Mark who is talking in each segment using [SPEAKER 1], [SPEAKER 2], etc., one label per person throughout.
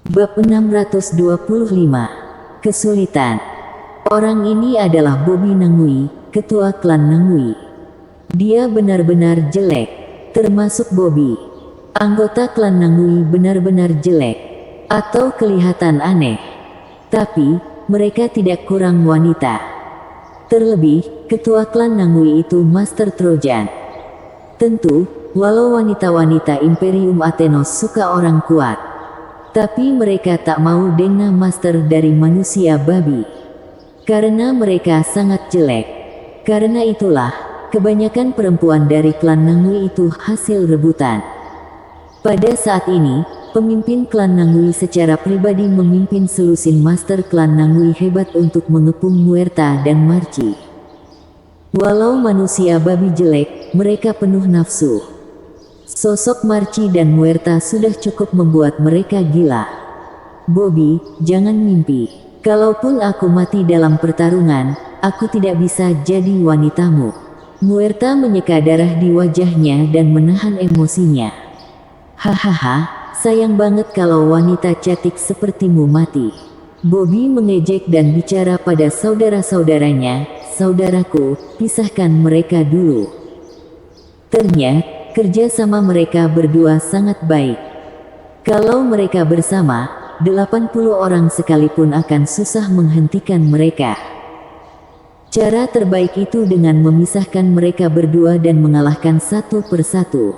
[SPEAKER 1] Bab 625. Kesulitan. Orang ini adalah Bobby Nangui, ketua klan Nangui. Dia benar-benar jelek, termasuk Bobby. Anggota klan Nangui benar-benar jelek, atau kelihatan aneh. Tapi, mereka tidak kurang wanita. Terlebih, ketua klan Nangui itu Master Trojan. Tentu, walau wanita-wanita Imperium Athenos suka orang kuat, tapi mereka tak mau dengar master dari manusia babi. Karena mereka sangat jelek. Karena itulah, kebanyakan perempuan dari klan Nangui itu hasil rebutan. Pada saat ini, pemimpin klan Nangui secara pribadi memimpin selusin master klan Nangui hebat untuk mengepung Muerta dan Marci. Walau manusia babi jelek, mereka penuh nafsu. Sosok Marci dan Muerta sudah cukup membuat mereka gila. Bobby, jangan mimpi. Kalaupun aku mati dalam pertarungan, aku tidak bisa jadi wanitamu. Muerta menyeka darah di wajahnya dan menahan emosinya. Hahaha, sayang banget kalau wanita cantik sepertimu mati. Bobby mengejek dan bicara pada saudara-saudaranya, "Saudaraku, pisahkan mereka dulu." Ternyata, kerja sama mereka berdua sangat baik. Kalau mereka bersama, 80 orang sekalipun akan susah menghentikan mereka. Cara terbaik itu dengan memisahkan mereka berdua dan mengalahkan satu persatu.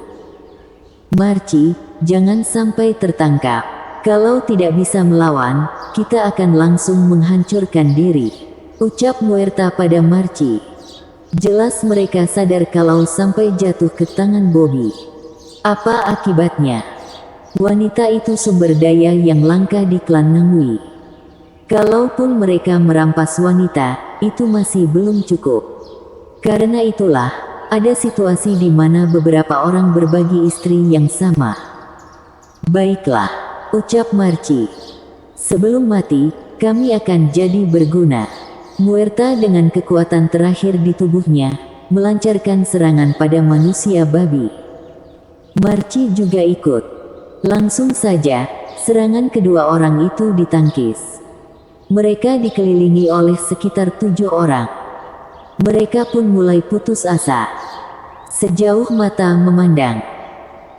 [SPEAKER 1] Marci, jangan sampai tertangkap. Kalau tidak bisa melawan, kita akan langsung menghancurkan diri, ucap Muerta pada Marci. Jelas mereka sadar kalau sampai jatuh ke tangan Bobby, apa akibatnya? Wanita itu sumber daya yang langka di klan Nangui. Kalaupun mereka merampas wanita, itu masih belum cukup. Karena itulah, ada situasi di mana beberapa orang berbagi istri yang sama. Baiklah, ucap Marci. Sebelum mati, kami akan jadi berguna. Muerta dengan kekuatan terakhir di tubuhnya, melancarkan serangan pada manusia babi. Marci juga ikut. Langsung saja, serangan kedua orang itu ditangkis. Mereka dikelilingi oleh sekitar 7 orang. Mereka pun mulai putus asa. Sejauh mata memandang,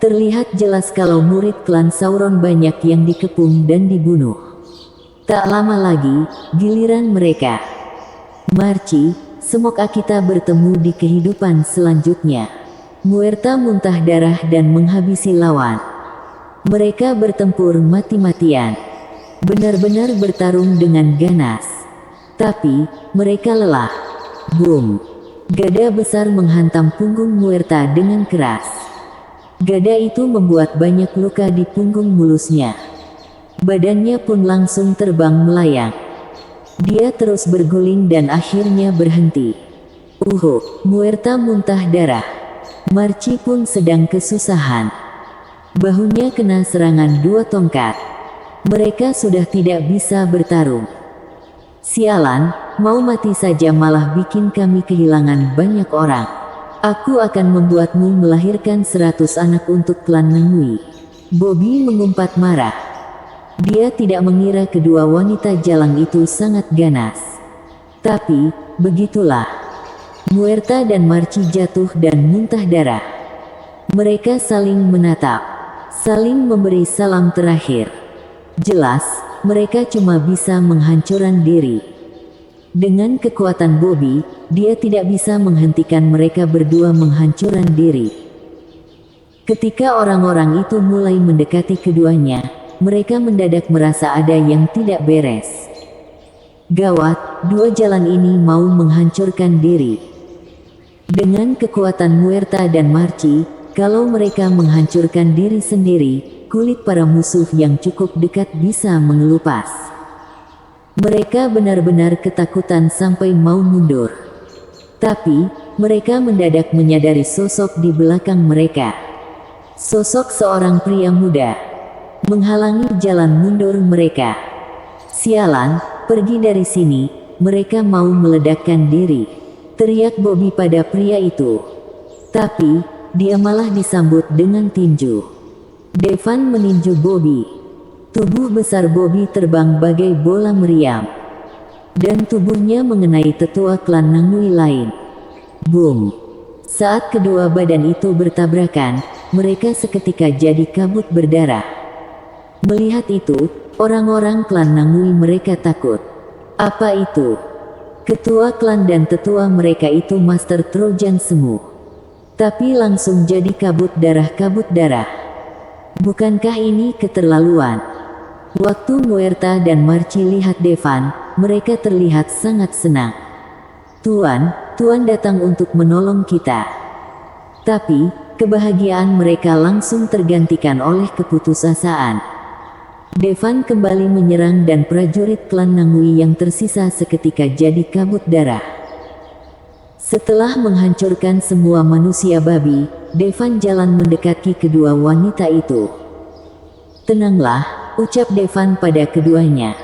[SPEAKER 1] terlihat jelas kalau murid klan Sauron banyak yang dikepung dan dibunuh. Tak lama lagi, giliran mereka. Marci, semoga kita bertemu di kehidupan selanjutnya. Muerta muntah darah dan menghabisi lawan. Mereka bertempur mati-matian. Benar-benar bertarung dengan ganas. Tapi, mereka lelah. Boom! Gada besar menghantam punggung Muerta dengan keras. Gada itu membuat banyak luka di punggung mulusnya. Badannya pun langsung terbang melayang. Dia terus berguling dan akhirnya berhenti. Muerta muntah darah. Marci pun sedang kesusahan. Bahunya kena serangan 2 tongkat. Mereka sudah tidak bisa bertarung. Sialan, mau mati saja malah bikin kami kehilangan banyak orang. Aku akan membuatmu melahirkan 100 anak untuk klan Nangui. Bobby mengumpat marah. Dia tidak mengira kedua wanita jalang itu sangat ganas. Tapi, begitulah. Muerta dan Marci jatuh dan muntah darah. Mereka saling menatap, saling memberi salam terakhir. Jelas, mereka cuma bisa menghancurkan diri. Dengan kekuatan Bobby, dia tidak bisa menghentikan mereka berdua menghancurkan diri. Ketika orang-orang itu mulai mendekati keduanya, mereka mendadak merasa ada yang tidak beres. Gawat, 2 jalan ini mau menghancurkan diri. Dengan kekuatan Muerta dan Marci, kalau mereka menghancurkan diri sendiri, kulit para musuh yang cukup dekat bisa mengelupas. Mereka benar-benar ketakutan sampai mau mundur. Tapi, mereka mendadak menyadari sosok di belakang mereka. Sosok seorang pria muda menghalangi jalan mundur mereka. Sialan, pergi dari sini, mereka mau meledakkan diri, teriak Bobby pada pria itu. Tapi, dia malah disambut dengan tinju. Devan meninju Bobby. Tubuh besar Bobby terbang bagai bola meriam, dan tubuhnya mengenai tetua klan Nangui lain. Boom! Saat kedua badan itu bertabrakan, mereka seketika jadi kabut berdarah. Melihat itu, orang-orang klan Nangui mereka takut. Apa itu? Ketua klan dan tetua mereka itu Master Trojan Semu. Tapi langsung jadi kabut darah. Bukankah ini keterlaluan? Waktu Muerta dan Marci lihat Devan, mereka terlihat sangat senang. Tuan datang untuk menolong kita. Tapi, kebahagiaan mereka langsung tergantikan oleh keputusasaan. Devan kembali menyerang dan prajurit klan Nangui yang tersisa seketika jadi kabut darah. Setelah menghancurkan semua manusia babi, Devan jalan mendekati kedua wanita itu. "Tenanglah," ucap Devan pada keduanya.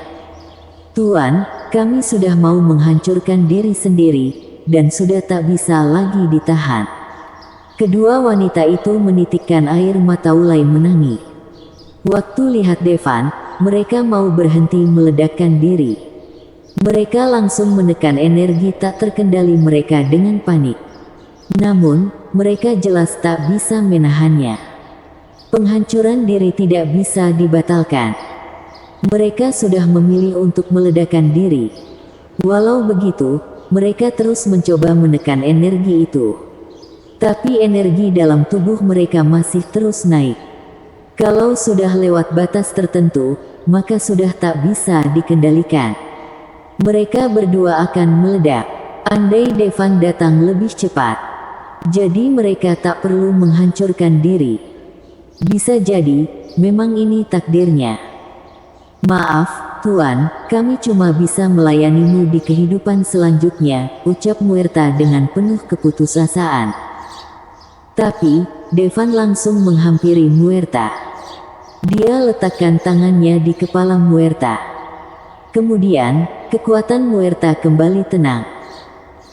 [SPEAKER 1] "Tuan, kami sudah mau menghancurkan diri sendiri, dan sudah tak bisa lagi ditahan." Kedua wanita itu menitikkan air mata ulai menangis. Waktu lihat Devan, mereka mau berhenti meledakkan diri. Mereka langsung menekan energi tak terkendali mereka dengan panik. Namun, mereka jelas tak bisa menahannya. Penghancuran diri tidak bisa dibatalkan. Mereka sudah memilih untuk meledakkan diri. Walau begitu, mereka terus mencoba menekan energi itu. Tapi energi dalam tubuh mereka masih terus naik. Kalau sudah lewat batas tertentu, maka sudah tak bisa dikendalikan. Mereka berdua akan meledak. Andai Devan datang lebih cepat, jadi mereka tak perlu menghancurkan diri. Bisa jadi, memang ini takdirnya. "Maaf, Tuan, kami cuma bisa melayanimu di kehidupan selanjutnya," ucap Muerta dengan penuh keputusasaan. Tapi, Devan langsung menghampiri Muerta. Dia letakkan tangannya di kepala Muerta. Kemudian, kekuatan Muerta kembali tenang.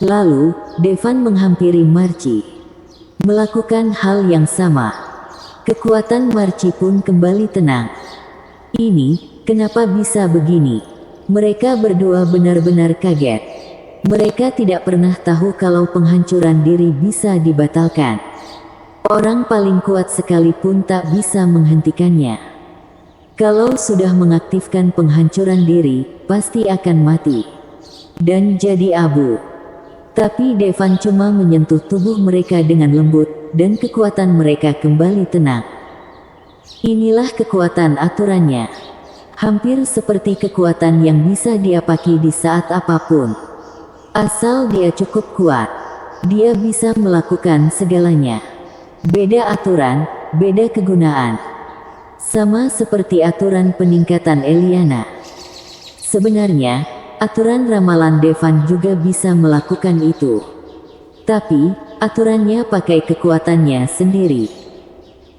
[SPEAKER 1] Lalu, Devan menghampiri Marci. Melakukan hal yang sama. Kekuatan Marci pun kembali tenang. Ini, kenapa bisa begini? Mereka berdua benar-benar kaget. Mereka tidak pernah tahu kalau penghancuran diri bisa dibatalkan. Orang paling kuat sekalipun tak bisa menghentikannya. Kalau sudah mengaktifkan penghancuran diri, pasti akan mati dan jadi abu. Tapi Devan cuma menyentuh tubuh mereka dengan lembut, dan kekuatan mereka kembali tenang. Inilah kekuatan aturannya. Hampir seperti kekuatan yang bisa diapaki di saat apapun. Asal dia cukup kuat, dia bisa melakukan segalanya. Beda aturan, beda kegunaan. Sama seperti aturan peningkatan Eliana. Sebenarnya, aturan ramalan Devan juga bisa melakukan itu. Tapi, aturannya pakai kekuatannya sendiri.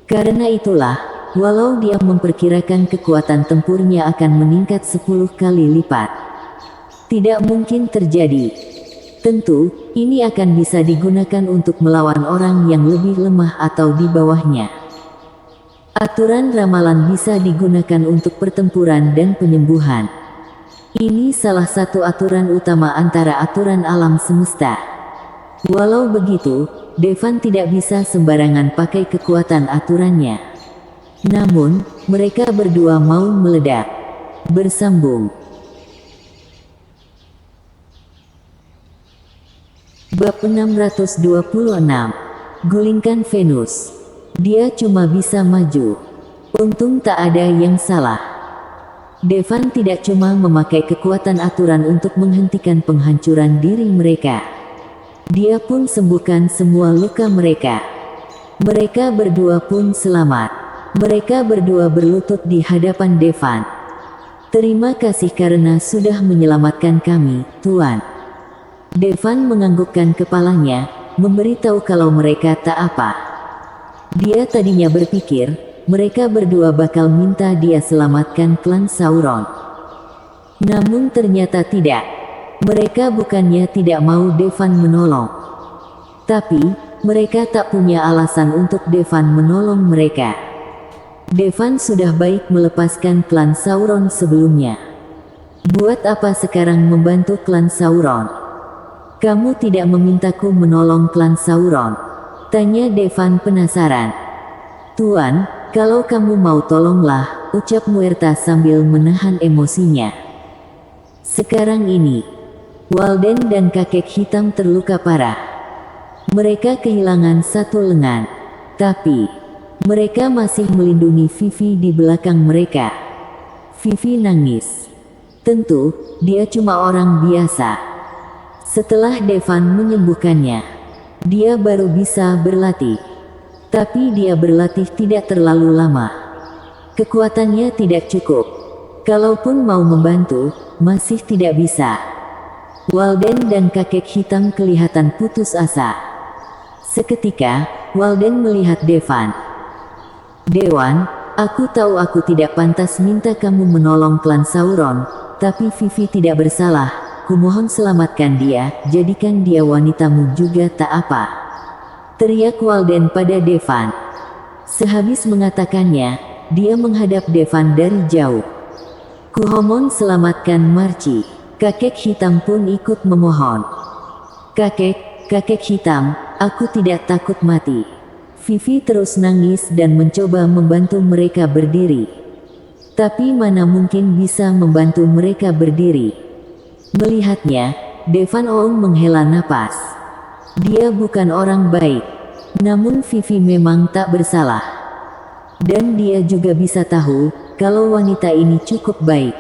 [SPEAKER 1] Karena itulah, walau dia memperkirakan kekuatan tempurnya akan meningkat 10 kali lipat, tidak mungkin terjadi. Tentu, ini akan bisa digunakan untuk melawan orang yang lebih lemah atau di bawahnya. Aturan ramalan bisa digunakan untuk pertempuran dan penyembuhan. Ini salah satu aturan utama antara aturan alam semesta. Walau begitu, Devan tidak bisa sembarangan pakai kekuatan aturannya. Namun, mereka berdua mau meledak. Bersambung. Bab 626. Gulingkan Venus. Dia cuma bisa maju. Untung tak ada yang salah. Devan tidak cuma memakai kekuatan aturan untuk menghentikan penghancuran diri mereka. Dia pun sembuhkan semua luka mereka. Mereka berdua pun selamat. Mereka berdua berlutut di hadapan Devan. "Terima kasih karena sudah menyelamatkan kami, Tuan." Devan menganggukkan kepalanya, memberitahu kalau mereka tak apa. Dia tadinya berpikir, mereka berdua bakal minta dia selamatkan klan Sauron. Namun ternyata tidak. Mereka bukannya tidak mau Devan menolong. Tapi, mereka tak punya alasan untuk Devan menolong mereka. Devan sudah baik melepaskan klan Sauron sebelumnya. Buat apa sekarang membantu klan Sauron? Kamu tidak memintaku menolong klan Sauron? Tanya Devan penasaran. Tuan, kalau kamu mau tolonglah, ucap Muerta sambil menahan emosinya. Sekarang ini, Walden dan kakek hitam terluka parah. Mereka kehilangan satu lengan, tapi mereka masih melindungi Vivi di belakang mereka. Vivi nangis. Tentu, dia cuma orang biasa. Setelah Devan menyembuhkannya, dia baru bisa berlatih. Tapi dia berlatih tidak terlalu lama. Kekuatannya tidak cukup. Kalaupun mau membantu, masih tidak bisa. Walden dan kakek hitam kelihatan putus asa. Seketika, Walden melihat Devan. Dewan, aku tahu aku tidak pantas minta kamu menolong klan Sauron, tapi Vivi tidak bersalah. Kumohon selamatkan dia, jadikan dia wanitamu juga tak apa. Teriak Walden pada Devan. Sehabis mengatakannya, dia menghadap Devan dari jauh. Kumohon selamatkan Marci. Kakek hitam pun ikut memohon. Kakek hitam, aku tidak takut mati. Vivi terus nangis dan mencoba membantu mereka berdiri. Tapi mana mungkin bisa membantu mereka berdiri. Melihatnya, Devan Oung menghela napas. Dia bukan orang baik. Namun Vivi memang tak bersalah. Dan dia juga bisa tahu, kalau wanita ini cukup baik.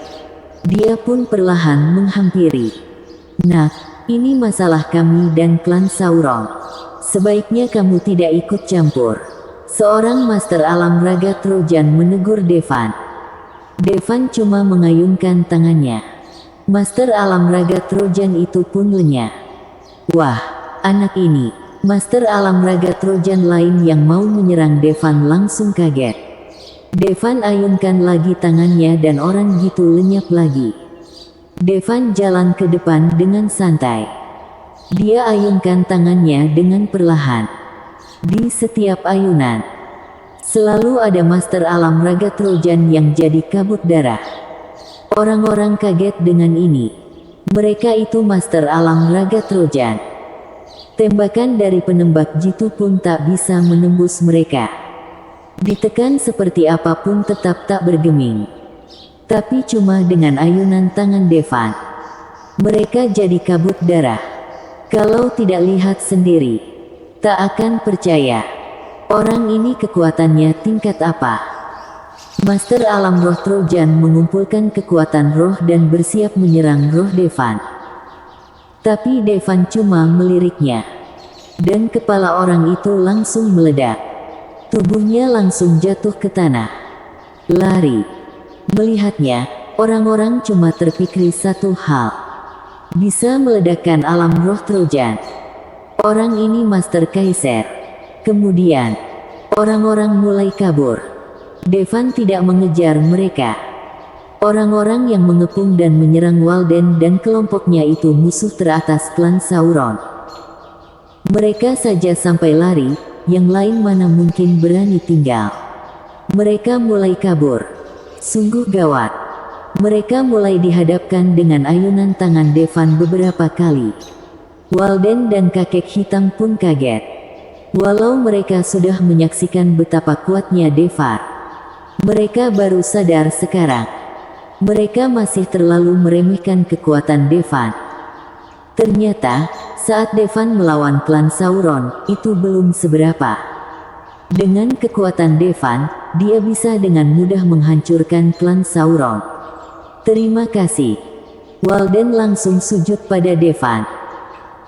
[SPEAKER 1] Dia pun perlahan menghampiri. Nak, ini masalah kami dan klan Sauron. Sebaiknya kamu tidak ikut campur. Seorang master alam raga Trojan menegur Devan. Devan cuma mengayunkan tangannya. Master alam raga Trojan itu pun lenyap. Wah, anak ini. Master alam raga Trojan lain yang mau menyerang Devan langsung kaget. Devan ayunkan lagi tangannya dan orang gitu lenyap lagi. Devan jalan ke depan dengan santai. Dia ayunkan tangannya dengan perlahan. Di setiap ayunan, selalu ada master alam raga Trojan yang jadi kabut darah. Orang-orang kaget dengan ini. Mereka itu master alam raga Trojan. Tembakan dari penembak jitu pun tak bisa menembus mereka. Ditekan seperti apapun tetap tak bergeming. Tapi cuma dengan ayunan tangan Devan, mereka jadi kabut darah. Kalau tidak lihat sendiri, tak akan percaya. Orang ini kekuatannya tingkat apa? Master alam roh Trojan mengumpulkan kekuatan roh dan bersiap menyerang roh Devan. Tapi Devan cuma meliriknya. Dan kepala orang itu langsung meledak. Tubuhnya langsung jatuh ke tanah. Lari. Melihatnya, orang-orang cuma terpikir satu hal. Bisa meledakkan alam roh Trojan. Orang ini Master Kaiser. Kemudian, orang-orang mulai kabur. Devan tidak mengejar mereka. Orang-orang yang mengepung dan menyerang Walden dan kelompoknya itu musuh teratas klan Sauron. Mereka saja sampai lari, yang lain mana mungkin berani tinggal. Mereka mulai kabur. Sungguh gawat. Mereka mulai dihadapkan dengan ayunan tangan Devan beberapa kali. Walden dan kakek hitam pun kaget. Walau mereka sudah menyaksikan betapa kuatnya Devan, mereka baru sadar sekarang. Mereka masih terlalu meremehkan kekuatan Devan. Ternyata, saat Devan melawan klan Sauron, itu belum seberapa. Dengan kekuatan Devan, dia bisa dengan mudah menghancurkan klan Sauron. Terima kasih. Walden langsung sujud pada Devan.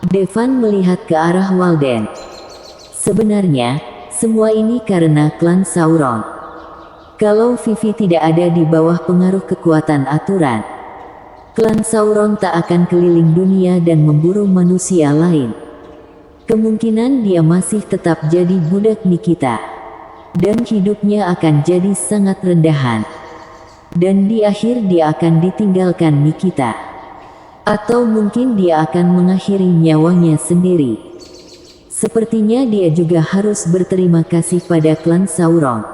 [SPEAKER 1] Devan melihat ke arah Walden. Sebenarnya, semua ini karena klan Sauron. Kalau Vivi tidak ada di bawah pengaruh kekuatan aturan, klan Sauron tak akan keliling dunia dan memburu manusia lain. Kemungkinan dia masih tetap jadi budak Nikita. Dan hidupnya akan jadi sangat rendahan. Dan di akhir dia akan ditinggalkan Nikita. Atau mungkin dia akan mengakhiri nyawanya sendiri. Sepertinya dia juga harus berterima kasih pada klan Sauron.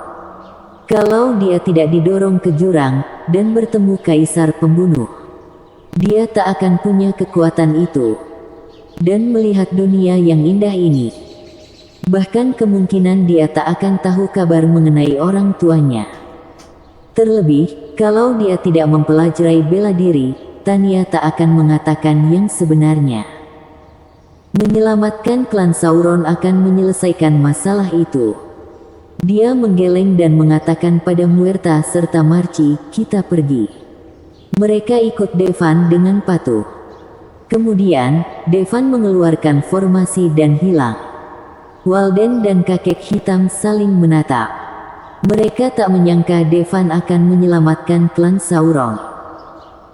[SPEAKER 1] Kalau dia tidak didorong ke jurang dan bertemu kaisar pembunuh, dia tak akan punya kekuatan itu dan melihat dunia yang indah ini. Bahkan kemungkinan dia tak akan tahu kabar mengenai orang tuanya. Terlebih, kalau dia tidak mempelajari bela diri, Tanya tak akan mengatakan yang sebenarnya. Menyelamatkan klan Sauron akan menyelesaikan masalah itu. Dia menggeleng dan mengatakan pada Muerta serta Marci, kita pergi. Mereka ikut Devan dengan patuh. Kemudian, Devan mengeluarkan formasi dan hilang. Walden dan kakek hitam saling menatap. Mereka tak menyangka Devan akan menyelamatkan klan Sauron.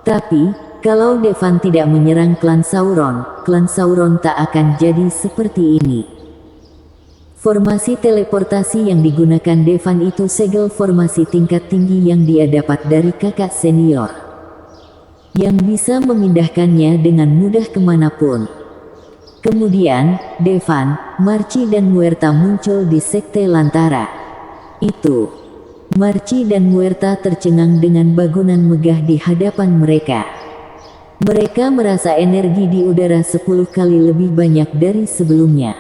[SPEAKER 1] Tapi, kalau Devan tidak menyerang klan Sauron tak akan jadi seperti ini. Formasi teleportasi yang digunakan Devan itu segel formasi tingkat tinggi yang dia dapat dari kakak senior, yang bisa memindahkannya dengan mudah kemanapun. Kemudian, Devan, Marci dan Muerta muncul di Sekte Lantara. Itu. Marci dan Muerta tercengang dengan bangunan megah di hadapan mereka. Mereka merasa energi di udara 10 kali lebih banyak dari sebelumnya.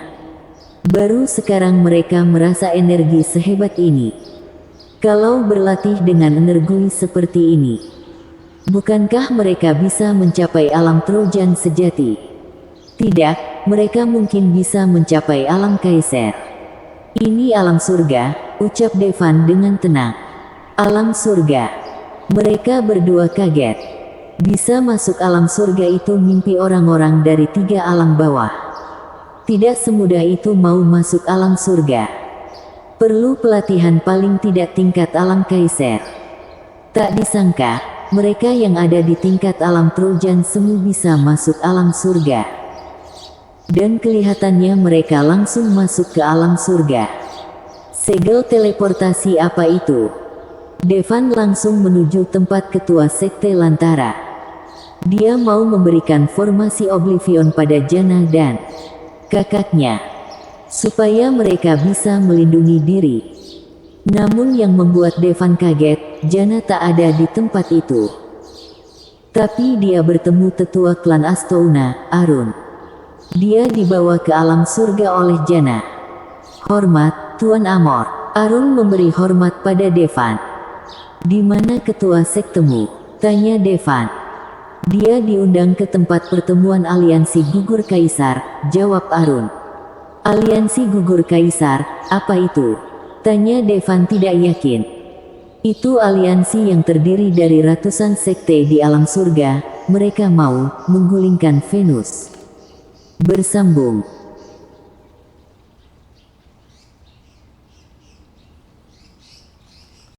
[SPEAKER 1] Baru sekarang mereka merasa energi sehebat ini. Kalau berlatih dengan energi seperti ini, bukankah mereka bisa mencapai alam Trojan sejati? Tidak, mereka mungkin bisa mencapai alam Kaiser. Ini alam surga, ucap Devan dengan tenang. Alam surga. Mereka berdua kaget. Bisa masuk alam surga itu mimpi orang-orang dari 3 alam bawah. Tidak semudah itu mau masuk alam surga. Perlu pelatihan paling tidak tingkat alam Kaiser. Tak disangka, mereka yang ada di tingkat alam Trojan semu bisa masuk alam surga. Dan kelihatannya mereka langsung masuk ke alam surga. Segel teleportasi apa itu? Devan langsung menuju tempat ketua Sekte Lantara. Dia mau memberikan formasi Oblivion pada Jana dan kakaknya, supaya mereka bisa melindungi diri. Namun yang membuat Devan kaget, Jana tak ada di tempat itu. Tapi dia bertemu tetua klan Astouna, Arun. Dia dibawa ke alam surga oleh Jana. Hormat, Tuan Amor. Arun memberi hormat pada Devan. Di mana ketua sektemu? Tanya Devan. Dia diundang ke tempat pertemuan aliansi gugur kaisar, jawab Arun. Aliansi gugur kaisar, apa itu? Tanya Devan tidak yakin. Itu aliansi yang terdiri dari ratusan sekte di alam surga, mereka mau menggulingkan Venus. Bersambung.